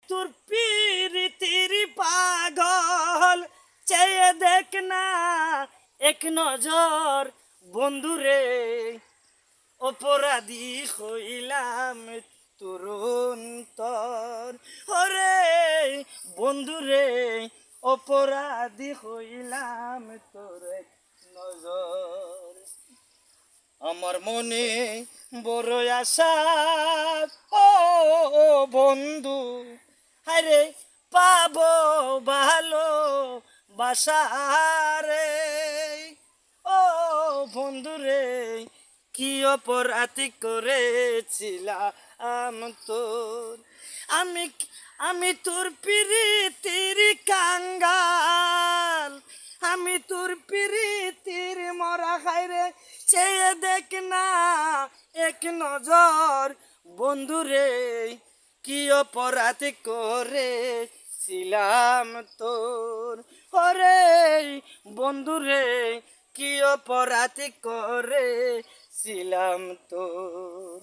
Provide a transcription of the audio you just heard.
তোর পীরিতির পাগল চেয়ে দেখ না এক নজর বন্ধুরে অপরাধী হইলাম তোর অন্তর ওরে বন্ধুরে অপরাধী হইলাম তোর এক নজর আমার মনে বড় আশা ও বন্ধু আরে পাবো ভালো বাসারে ও বন্ধু রে কি অপরাধী করেছিলাম তোর আমি আমি তোর প্রীতির কাঙ্গাল আমি তোর প্রীতির মরা খাইরে চেয়ে দেখ না এক নজর বন্ধুরে কি অপরাধ করেছিলাম তোর ওরে বন্ধুরে কি অপরাধ করেছিলাম তোর